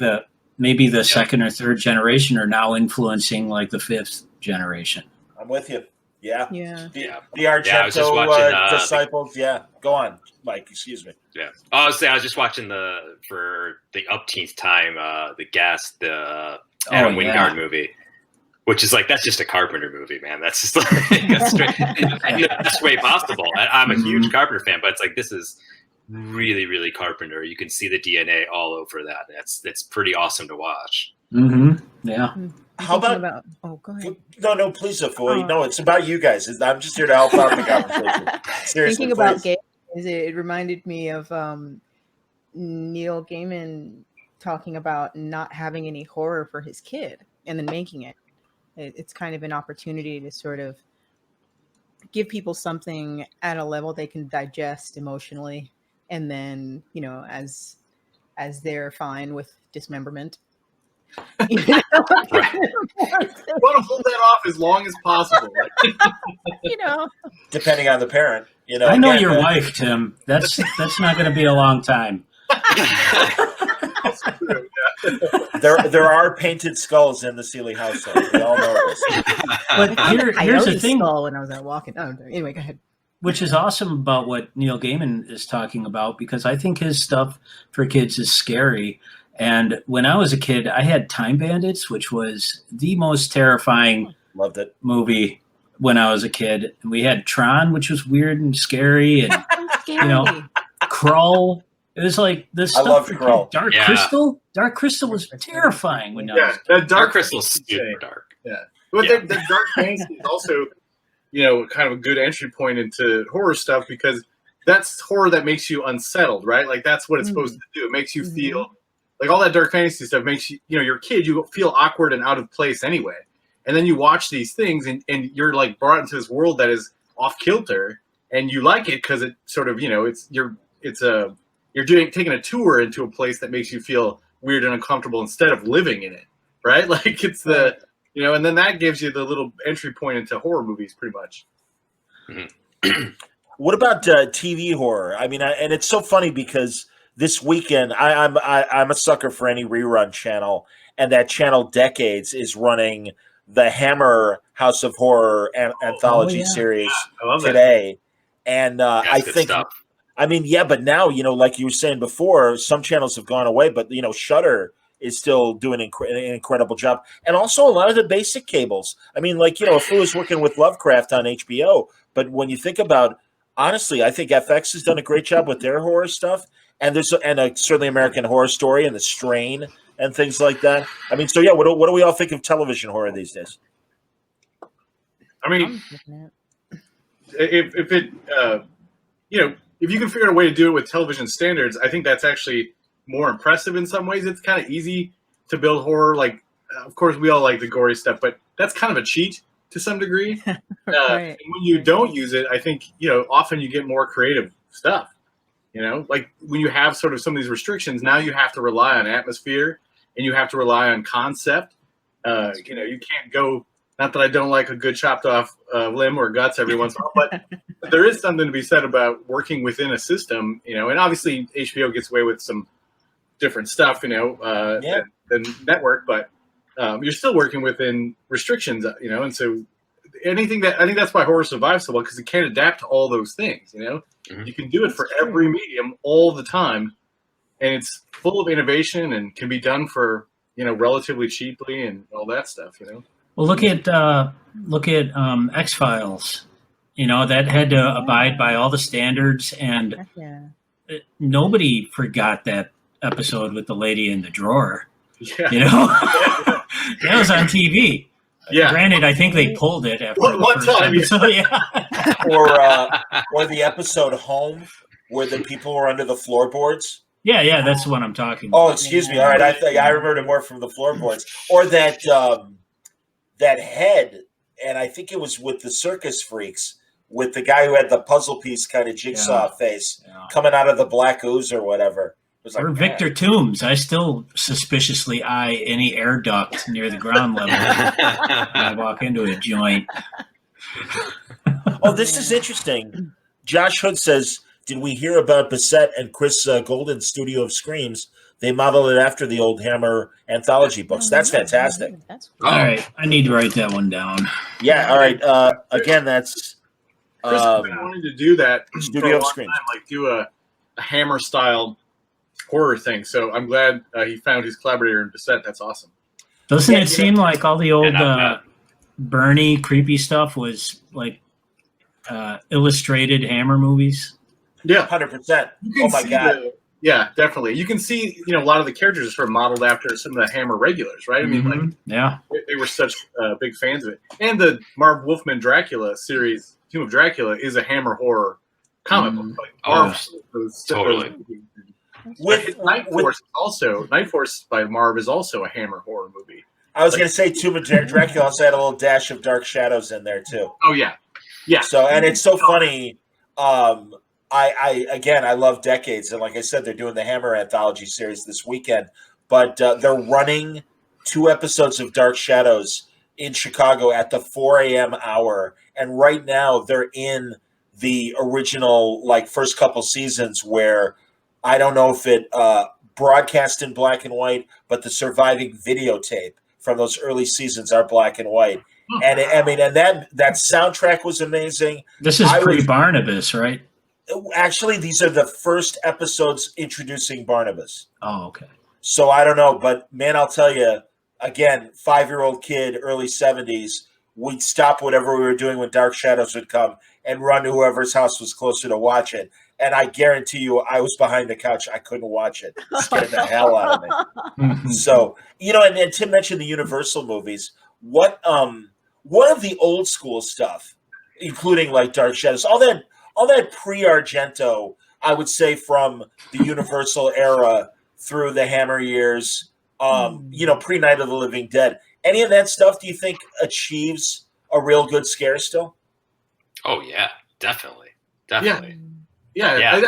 maybe the second or third generation are now influencing like the fifth generation. I'm with you. Yeah. The I was just watching, disciples. Go on, Mike. Excuse me. Yeah. I was just watching for the upteenth time, the Guest, the Adam Wingard movie, which is like, that's just a Carpenter movie, man. That's just like straight, in the best way possible. I'm a huge Carpenter fan, but it's like, this is really, really Carpenter. You can see the DNA all over that. That's pretty awesome to watch. Mm-hmm. Yeah. How about? Oh, go ahead. No, please, Afua. No, it's about you guys. I'm just here to help out the conversation. Seriously, thinking about Gaiman, it reminded me of Neil Gaiman talking about not having any horror for his kid and then making it. It's kind of an opportunity to sort of give people something at a level they can digest emotionally, and then as they're fine with dismemberment. Right. You want to hold that off as long as possible. Depending on the parent. I know your wife, Tim. That's not going to be a long time. That's true, There are painted skulls in the Seeley household. We all know this. But here's the thing. When I was out walking. Oh, anyway, go ahead. Which is awesome about what Neil Gaiman is talking about, because I think his stuff for kids is scary. And when I was a kid, I had Time Bandits, which was the most terrifying movie when I was a kid. And we had Tron, which was weird and scary, and Krull. It was like this stuff. I love for Krull. Dark Crystal. Dark Crystal was terrifying when I was a kid. that Dark Crystal's super dark. Yeah, but the dark fantasy is also, kind of a good entry point into horror stuff, because that's horror that makes you unsettled, right? Like that's what it's supposed to do. It makes you feel like all that dark fantasy stuff makes you, you're a kid, you feel awkward and out of place anyway. And then you watch these things and you're like brought into this world that is off kilter, and you like it because it sort of, it's you're taking a tour into a place that makes you feel weird and uncomfortable instead of living in it, right? Like it's the, and then that gives you the little entry point into horror movies, pretty much. What about TV horror? I mean, and it's so funny because this weekend I'm a sucker for any rerun channel, and that channel Decades is running the Hammer House of Horror anthology series today, and I think. Stuff. I mean, yeah, but now, like you were saying before, some channels have gone away, but, Shudder is still doing an incredible job. And also a lot of the basic cables. I mean, like, Afua is working with Lovecraft on HBO. But when you think about, honestly, I think FX has done a great job with their horror stuff. And there's certainly American Horror Story and The Strain and things like that. I mean, so, yeah, what do we all think of television horror these days? I mean, if it, if you can figure out a way to do it with television standards, I think that's actually more impressive in some ways. It's kind of easy to build horror. Like, of course, we all like the gory stuff, but that's kind of a cheat to some degree. And when you don't use it, I think, often you get more creative stuff. Like when you have sort of some of these restrictions, now you have to rely on atmosphere and you have to rely on concept. You can't go, not that I don't like a good chopped off limb or guts every once in a while, but there is something to be said about working within a system, and obviously HBO gets away with some different stuff, than network, but you're still working within restrictions, and so I think that's why horror survives so well, because it can adapt to all those things, You can do it for every medium all the time, and it's full of innovation and can be done for, relatively cheaply and all that stuff, Well, look at X-Files. That had to abide by all the standards, and nobody forgot that episode with the lady in the drawer. Yeah. That was on TV. Yeah. Granted, I think they pulled it after one time. episode. Or the episode Home, where the people were under the floorboards. Yeah, that's what I'm talking about. Oh, excuse me. All right, I remember more from the floorboards, or that head, and I think it was with the Circus Freaks, with the guy who had the puzzle piece kind of jigsaw face coming out of the black ooze or whatever. It was like, or Victor Toombs. I still suspiciously eye any air duct near the ground level when I walk into a joint. Oh, this is interesting. Josh Hood says, did we hear about Bissett and Chris Golden's Studio of Screams? They modeled it after the old Hammer anthology books. That's fantastic. All right. I need to write that one down. Yeah, all right. Again, that's... Chris has been wanting to do that Studio of Screams. Like do a Hammer-style horror thing. So I'm glad he found his collaborator in Bissett. That's awesome. Doesn't it seem like all the old Bernie creepy stuff was like illustrated Hammer movies? Yeah, 100%. Oh my God. Yeah, definitely. You can see, a lot of the characters are sort of modeled after some of the Hammer regulars, right? I mean, they were such big fans of it. And the Marv Wolfman Dracula series, Tomb of Dracula, is a Hammer horror comic book. Like, totally. Night Force by Marv is also a Hammer horror movie. I was going to say Tomb of Dracula also had a little dash of Dark Shadows in there too. Oh yeah. So, and it's so funny. I love Decades, and like I said, they're doing the Hammer anthology series this weekend, but they're running 2 episodes of Dark Shadows in Chicago at the 4 a.m. hour, and right now they're in the original first couple seasons where I don't know if it broadcast in black and white, but the surviving videotape from those early seasons are black and white. And that soundtrack was amazing. This is pre-Barnabas, right? Actually, these are the first episodes introducing Barnabas. Oh, okay. So I don't know, but man, I'll tell you, again, 5-year-old kid, early 70s, we'd stop whatever we were doing when Dark Shadows would come and run to whoever's house was closer to watch it. And I guarantee you, I was behind the couch. I couldn't watch it. It scared the hell out of me. So, and Tim mentioned the Universal movies. What of the old school stuff, including like Dark Shadows, all that pre-Argento, I would say from the Universal era through the Hammer years, pre-Night of the Living Dead. Any of that stuff, do you think achieves a real good scare still? Oh, yeah, definitely. Yeah.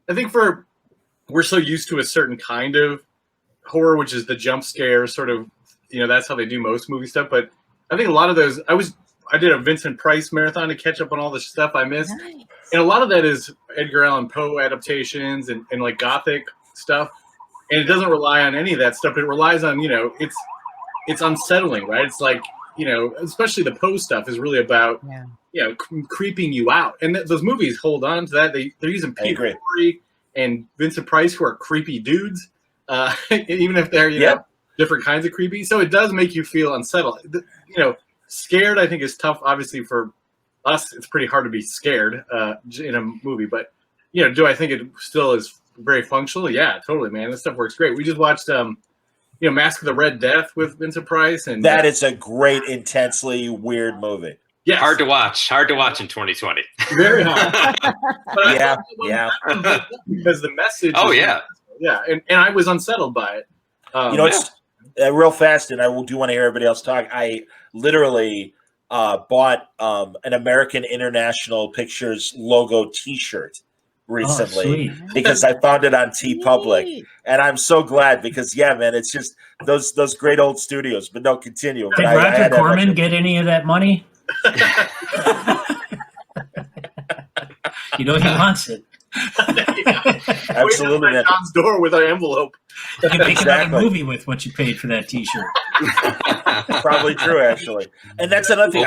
I think for we're so used to a certain kind of horror, which is the jump scare sort of, that's how they do most movie stuff. But I think a lot of those, I did a Vincent Price marathon to catch up on all the stuff I missed. Nice. And a lot of that is Edgar Allan Poe adaptations and like Gothic stuff. And it doesn't rely on any of that stuff. It relies on, it's unsettling, right? It's like, especially the Poe stuff is really about, creeping you out. And those movies hold on to that. They're using Peter Lorre and Vincent Price, who are creepy dudes, even if they're, different kinds of creepy. So it does make you feel unsettled. Scared, I think, is tough. Obviously, for us, it's pretty hard to be scared in a movie. But do I think it still is very functional? Yeah, totally, man. This stuff works great. We just watched, Mask of the Red Death with Vincent Price, and that is a great, intensely weird movie. Yes. Hard to watch in 2020. Very hard. Yeah. Because the message. Oh, yeah, and I was unsettled by it. It's real fast, and I do want to hear everybody else talk. I literally bought an American International Pictures logo T-shirt recently because I found it on TeePublic, and I'm so glad because man, it's just those great old studios. But no, continue. Did Roger Corman get any of that money? He wants it. Absolutely. At Tom's door with our envelope. You can make another movie with what you paid for that T-shirt. Probably true, actually. And that's another thing.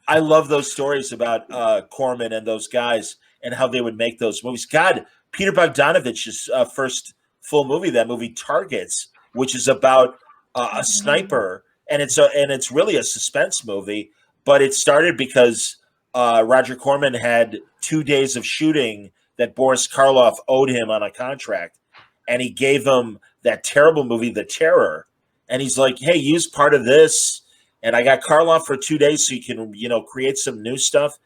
I love those stories about Corman and those guys and how they would make those movies. God, Peter Bogdanovich's first full movie, that movie Targets, which is about a sniper, and it's really a suspense movie. But it started because Roger Corman had 2 days of shooting that Boris Karloff owed him on a contract, and he gave him that terrible movie, The Terror. And he's like, "Hey, use part of this, and I got Karloff for 2 days so you can, create some new stuff."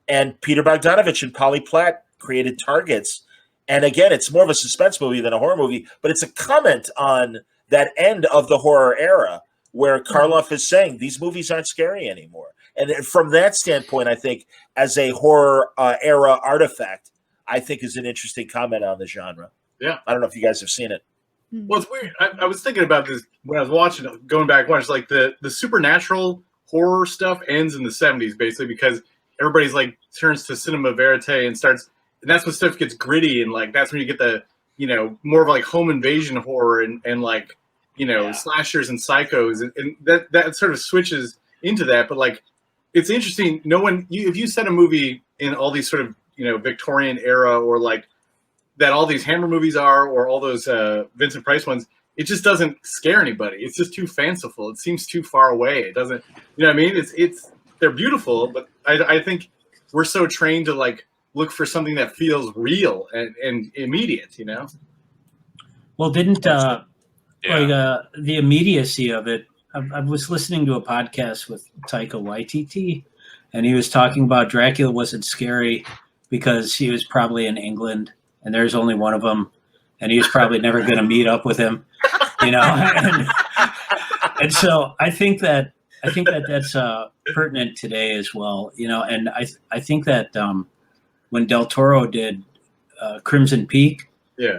And Peter Bogdanovich and Polly Platt created Targets. And again, it's more of a suspense movie than a horror movie, but it's a comment on that end of the horror era where Karloff is saying these movies aren't scary anymore. And from that standpoint, I think as a horror era artifact, I think is an interesting comment on the genre. Yeah. I don't know if you guys have seen it. Well, it's weird. I was thinking about this when I was watching it, going back once. Like the supernatural horror stuff ends in the 70s, basically, because everybody's like turns to cinema verite and starts, and that's when stuff gets gritty, and like that's when you get the more of like home invasion horror and like slashers and psychos, and that sort of switches into that. But like it's interesting. If you set a movie in all these sort of Victorian era or like that all these Hammer movies are, or all those Vincent Price ones, it just doesn't scare anybody. It's just too fanciful. It seems too far away. It doesn't, what I mean? They're beautiful, but I think we're so trained to like look for something that feels real and immediate, Well, didn't the immediacy of it? I was listening to a podcast with Taika Waititi, and he was talking about Dracula wasn't scary because he was probably in England and there's only one of them, and he was probably never going to meet up with him, and so I think that that's pertinent today as well, and I think that when Del Toro did Crimson Peak,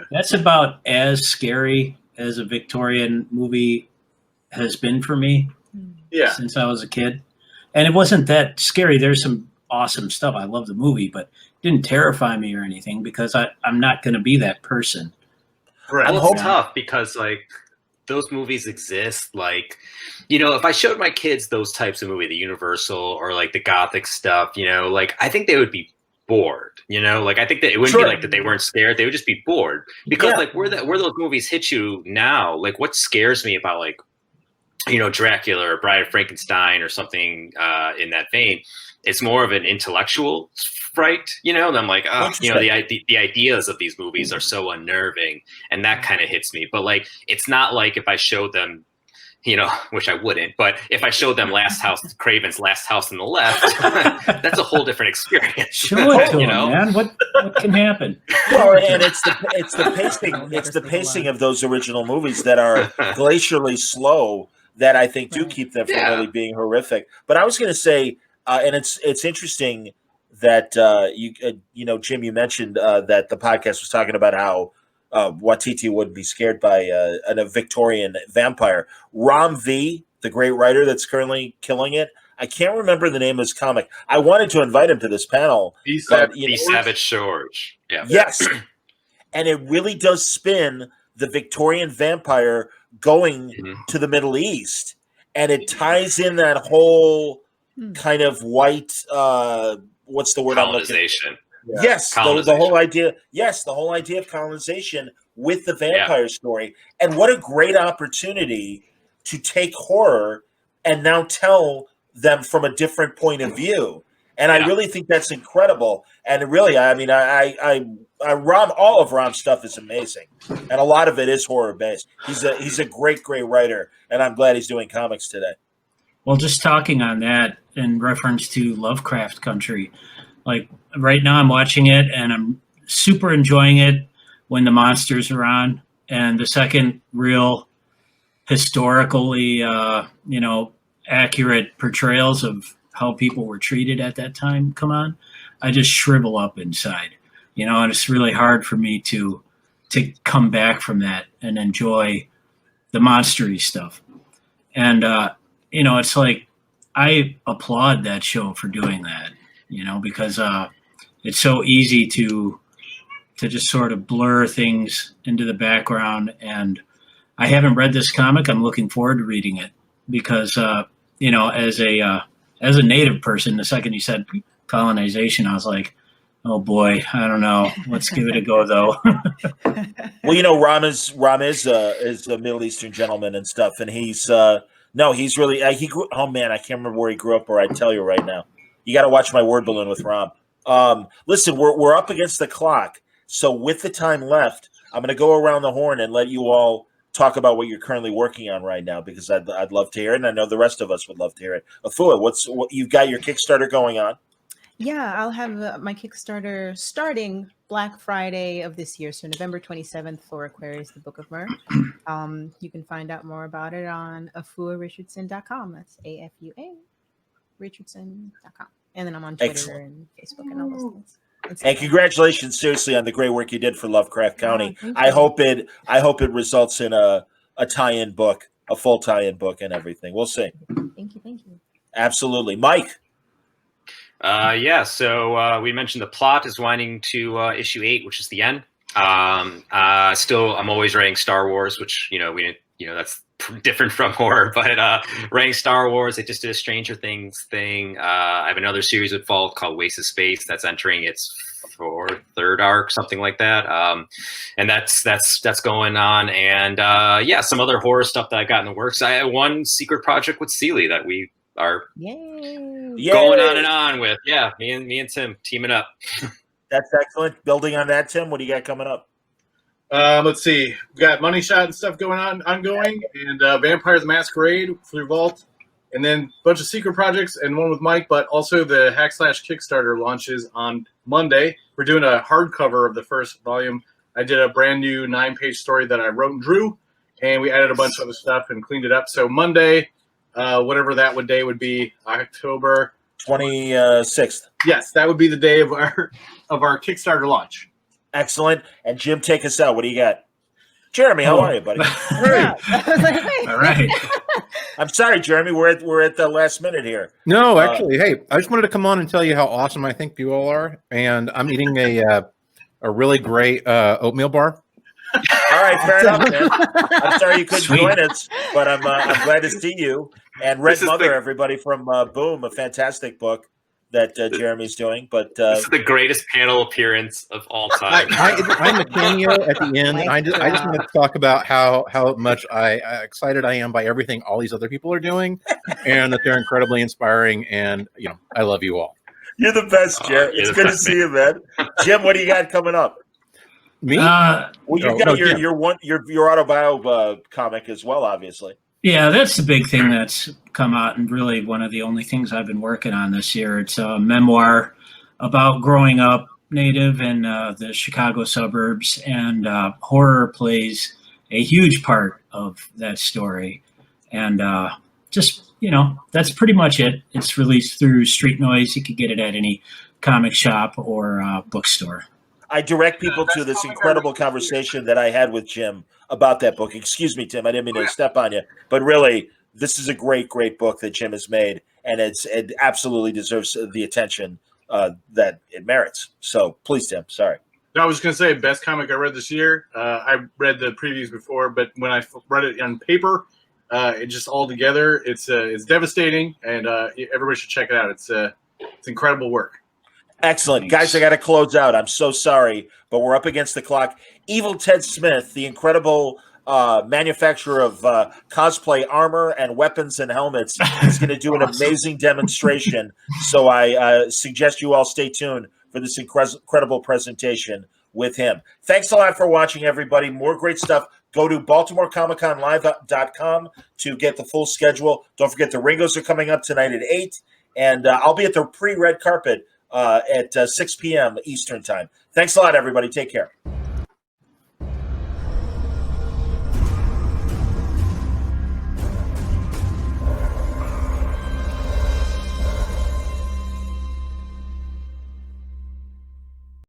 that's about as scary as a Victorian movie has been for me since I was a kid. And it wasn't that scary. There's some awesome stuff. I love the movie, but it didn't terrify me or anything because I'm not going to be that person. Right. Well, it's tough because like those movies exist. Like, if I showed my kids those types of movie, the Universal or like the Gothic stuff, like I think they would be bored. Like I think that it wouldn't be like that they weren't scared. They would just be bored because like where those movies hit you now, like what scares me about like Dracula or Bride of Frankenstein or something in that vein, it's more of an intellectual fright, and I'm like, the ideas of these movies are so unnerving, and that kind of hits me. But like, it's not like if I showed them, which I wouldn't, but if I showed them Craven's Last House on the Left, that's a whole different experience. Show it to them, man. What can happen? Well, and it's the pacing of those original movies that are glacially slow that I think do keep them from really being horrific. But I was going to say, and it's interesting that Jim, you mentioned that the podcast was talking about how Watiti wouldn't be scared by a Victorian vampire. Ram V, the great writer that's currently killing it. I can't remember the name of his comic. I wanted to invite him to this panel. B Savage Shores. Yeah. Yes. And it really does spin the Victorian vampire going to the Middle East. And it ties in that whole kind of white, what's the word colonization. I'm looking for? Yes, the whole idea. Yes, the whole idea of colonization with the vampire story. And what a great opportunity to take horror and now tell them from a different point of view. And I really think that's incredible. And really, I mean, all of Rom's stuff is amazing, and a lot of it is horror based. He's a great writer, and I'm glad he's doing comics today. Well, just talking on that in reference to Lovecraft Country, like right now I'm watching it and I'm super enjoying it when the monsters are on, and the second real historically, accurate portrayals of how people were treated at that time come on, I just shrivel up inside, and it's really hard for me to come back from that and enjoy the monstery stuff. And, it's like, I applaud that show for doing that, because it's so easy to just sort of blur things into the background. And I haven't read this comic. I'm looking forward to reading it because, as a native person, the second you said colonization, I was like, oh boy, I don't know. Let's give it a go though. Well, Ram is a Middle Eastern gentleman and stuff, and he's really he grew. Oh man, I can't remember where he grew up. Or I tell you right now, you got to watch my Wordballoon with Ram. Listen, we're up against the clock, so with the time left, I'm going to go around the horn and let you all talk about what you're currently working on right now, because I'd love to hear it, and I know the rest of us would love to hear it. Afua, what you've got your Kickstarter going on? Yeah, I'll have my Kickstarter starting Black Friday of this year, so November 27th for Aquarius, the Book of Mer. You can find out more about it on afuarichardson.com. That's AFUA Richardson.com. And then I'm on Twitter and Facebook and all those things. And congratulations, seriously, on the great work you did for Lovecraft County. I hope it results in a tie-in book, a full tie-in book, and everything. We'll see. Thank you. Absolutely, Mike. So we mentioned the plot is winding to issue 8, which is the end. Still, I'm always writing Star Wars, which that's different from horror, but writing Star Wars. I just did a Stranger Things thing. I have another series with Fall called Waste of Space that's entering its third arc, something like that. And that's going on. And some other horror stuff that I got in the works. I have one secret project with Seeley that we are going on and on with. Yeah, me and Tim teaming up. That's excellent. Building on that, Tim, what do you got coming up? Let's see. We got Money Shot and stuff ongoing, and Vampire the Masquerade through Vault, and then a bunch of secret projects and one with Mike, but also the Hack Slash Kickstarter launches on Monday. We're doing a hardcover of the first volume. I did a brand new 9-page story that I wrote and drew, and we added a bunch of other stuff and cleaned it up. So Monday, whatever that day would be, October 26th. Yes, that would be the day of our Kickstarter launch. Excellent. And Jim, take us out. What do you got? Jeremy, how are you, buddy? All right. I'm sorry, Jeremy. We're at the last minute here. No, actually, hey, I just wanted to come on and tell you how awesome I think you all are. And I'm eating a really great oatmeal bar. All right, fair enough, man. I'm sorry you couldn't join us, but I'm glad to see you. And Red Mother, everybody from Boom, a fantastic book that Jeremy's doing. But this is the greatest panel appearance of all time. I'm a cameo at the end, and I just want to talk about how much excited I am by everything all these other people are doing, and that they're incredibly inspiring. And I love you all. You're the best, Jim. It's good to see you, man. Jim, what do you got coming up? Me? Well, you got your autobio comic as well, obviously. Yeah, that's the big thing that's come out, and really one of the only things I've been working on this year. It's a memoir about growing up Native in the Chicago suburbs, and horror plays a huge part of that story. And that's pretty much it. It's released through Street Noise. You can get it at any comic shop or bookstore. I direct people to this incredible conversation that I had with Jim about that book. Excuse me, Tim, I didn't mean to step on you, but really, this is a great, great book that Jim has made, and it absolutely deserves the attention that it merits. So please, Tim, sorry. No, I was going to say best comic I read this year. I read the previews before, but when I read it on paper, it just all together, it's devastating, and everybody should check it out. It's incredible work. Excellent. Guys, I got to close out. I'm so sorry, but we're up against the clock. Evil Ted Smith, the incredible manufacturer of cosplay armor and weapons and helmets, is going to do an amazing demonstration. So I suggest you all stay tuned for this incredible presentation with him. Thanks a lot for watching, everybody. More great stuff. Go to BaltimoreComicConLive.com to get the full schedule. Don't forget the Ringos are coming up tonight at 8, and I'll be at the pre-red carpet at 6 p.m. Eastern time. Thanks a lot, everybody. Take care.